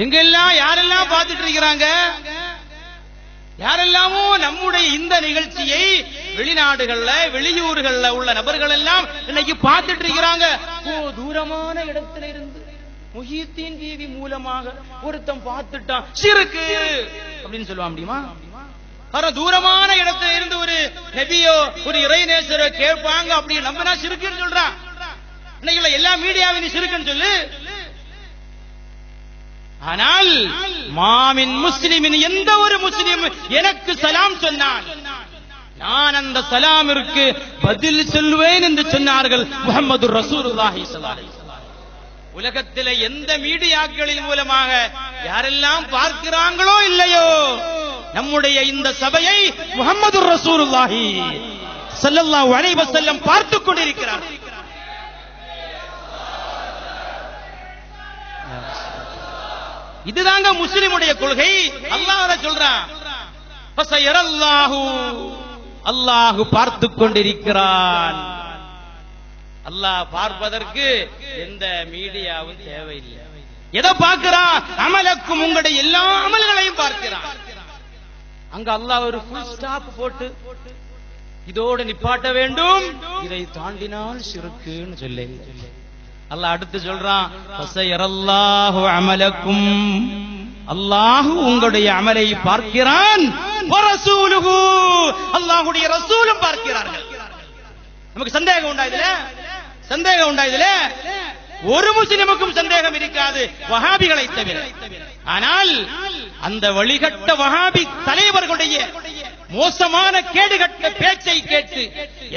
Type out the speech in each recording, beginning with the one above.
எங்கெல்லாம் யாரெல்லாம் பார்த்துட்டு இருக்கிறாங்க, யாரெல்லாமோ நம்முடைய இந்த நிகழ்ச்சியை வெளிநாடுகள்ல வெளியூர்கள்ல உள்ள நபர்கள் எல்லாம் இன்னைக்கு பார்த்துட்டு இருக்கிறாங்க. தூரமான இடத்துல இருந்து முஹித்தீன் டிவி மூலமாக ஒருத்தன் பார்த்துட்டான் ஷிர்க் அப்படின்னு சொல்ல முடியுமா? தூரமான இடத்துல இருந்து ஒரு நபியோ ஒரு இறைநேசரோ கேட்பாங்க அப்படி நம்பினா ஷிர்க்னு சொல்றான். இன்னைக்கு எல்லா மீடியாவின் ஷிர்க்னு சொல்லு. ஆனால் மாமின் முஸ்லிமின் எந்த ஒரு முஸ்லிம் எனக்கு சலாம் சொன்னான், நான் அந்த சலாமிற்கு பதில் சொல்வேன் என்று சொன்னார்கள் முஹம்மது ரசூலுல்லாஹி ஸல்லல்லாஹு அலைஹி வஸல்லம். உலகத்திலே எந்த மீடியாக்களின் மூலமாக யாரெல்லாம் பார்க்கிறாங்களோ இல்லையோ, நம்முடைய இந்த சபையை முஹம்மது ரசூலுல்லாஹி ஸல்லல்லாஹு அலைஹி வஸல்லம் பார்த்துக் கொண்டிருக்கிறார். இதுதாங்க முஸ்லிமுடைய கொள்கை. அல்லாஹ் சொல்றான், அல்லாஹ் பார்த்துக் கொண்டிருக்கிறான். அல்லாஹ் பார்ப்பதற்கு எந்த மீடியாவும் தேவையில்லை. எதை பார்க்கிறான்? அமலக்கும் உங்களுடைய எல்லா அமல்களையும் பார்க்கிறான். அங்க அல்லாஹ் ஒரு ஃபுல் ஸ்டாப் போட்டு இதோடு நிப்பாட்ட வேண்டும், இதை தாண்டினால் ஷிர்க்குன்னு சொல்ல அல்லாஹ் அடுத்து சொல்றான், ஃபஸயரல்லாஹு அமலக்கும், அல்லாஹ் உங்களுடைய அமலை பார்க்கிறான், வரசூலுஹு, அல்லாஹ்வுடைய ரசூலும் பார்க்கிறார்கள். நமக்கு சந்தேகம் உண்டா இதுல? சந்தேகம் உண்டா இதுல? ஒரு முஸ்லிமுக்கும் சந்தேகம் இருக்காது, வஹாபிகளை தவிர. ஆனால் அந்த வழிகட்ட வஹாபி தலைவர்களுடைய மோசமான கேடுகட்ட பேச்சை கேட்டு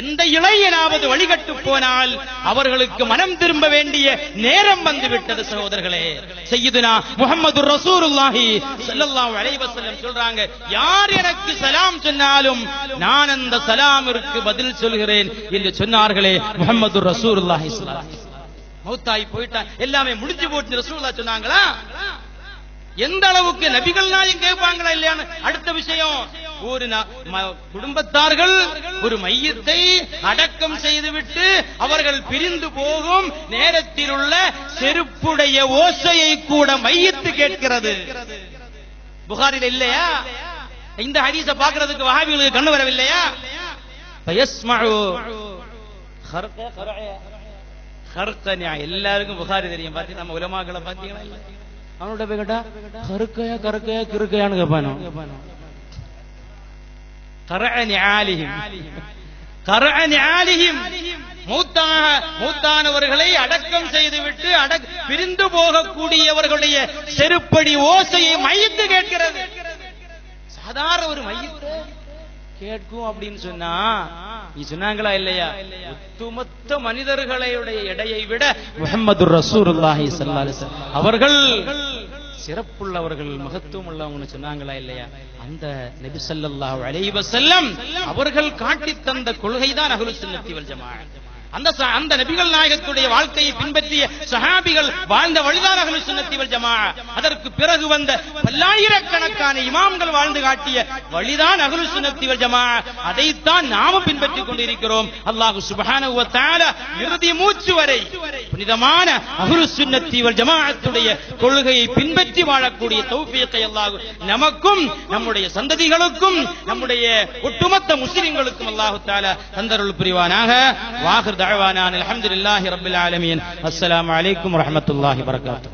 எந்த இளைஞனாவது வழிகட்டு போனால் அவர்களுக்கு மனம் திரும்ப வேண்டிய நேரம் வந்துவிட்டது. சகோதரர்களே, சய்யிதுனா முஹம்மது ரசூலுல்லாஹி ஸல்லல்லாஹு அலைஹி வஸல்லம் சொல்றாங்க, யார் எனக்கு சலாம் சொன்னாலும் நான் அந்த சலாமிற்கு பதில் சொல்கிறேன் என்று சொன்னார்களே முஹம்மது ரசூலுல்லாஹி ஸல்லல்லாஹு அலைஹி வஸல்லம். மௌத்தாய் போயிட்டான், எல்லாமே முடிஞ்சு போச்சு ரசூலுல்லாஹ் சொன்னாங்களா? எந்த அளவுக்கு நபிகள் நாயகம் கேட்பாங்களா இல்லையான்னு அடுத்த விஷயம். ஒரு குடும்பத்தார்கள் ஒரு மையத்தை அடக்கம் செய்துவிட்டு அவர்கள் பிரிந்து போகும் நேரத்தில் உள்ள செருப்புடைய ஓசையை கூட மையத்து கேட்கிறது. புகாரில் இல்லையா? இந்த ஹதீஸை பார்க்கிறதுக்கு வஹாபிகளுக்கு கண்ணு வரவில்லையா? எல்லாருக்கும் புகாரி தெரியும். பாத்தீங்க நம்ம உலமாக்களை பாத்தீங்களா? இல்ல அவனோட போய் கேட்டா கருக்கையா கருக்கையா கிருக்கையான்னு கேட்பானோ. மூத்தானவர்களை அடக்கம் செய்துவிட்டு பிரிந்து போகக்கூடியவர்களுடைய செருப்படி ஓசையை மையத்து கேட்கிறது. சாதாரண ஒரு மையத்தை கேட்கும் அப்படின்னு சொன்னா நீ சொன்னாங்களா இல்லையா? ஒட்டுமொத்த மனிதர்களுடைய எடையை விட முஹம்மது ரசூலுல்லாஹி ஸல்லல்லாஹு அலைஹி வஸல்லம் அவர்கள் சிறப்புள்ளவர்கள், மகத்துவம் உள்ளவங்கன்னு சொன்னாங்களா இல்லையா? அந்த நபி ஸல்லல்லாஹு அலைஹி வஸல்லம் அவர்கள் காட்டி தந்த கொள்கைதான் அஹ்லுஸ் சுன்னத்தி வல் ஜமாஅத். அந்த நபிகள் நாயகத்துடைய வாழ்க்கையை பின்பற்றிய சஹாபிகள் வாழ்ந்த வழிதான் அஹ்லுஸ் சுன்னத்தி வல் ஜமாஅத். அதற்கு பிறகு வந்த பல்லாயிரக்கணக்கான இமாம்கள் வாழ்ந்து காட்டிய வழிதான் அஹ்லுஸ் சுன்னத்தி வல் ஜமாஅத். அதைத்தான் நாம பின்பற்றிக் கொண்டிருக்கிறோம். அல்லாஹ் சுப்ஹானஹு வ தஆலா இறுதி மூச்சு வரை புனிதமான அஹ்லுஸ் சுன்னத்தி வல் ஜமாஅத்துடைய கொள்கையை பின்பற்றி வாழக்கூடிய தௌஃபீகை அல்லாஹ் நமக்கும் நம்முடைய சந்ததிகளுக்கும் நம்முடைய ஒட்டுமொத்த முஸ்லிம்களுக்கும் அல்லாஹ் தஆலா தந்தருள் புரிவானாக. வாஹிர் دعوانا الحمد لله رب العالمين. السلام عليكم ورحمة الله وبركاته.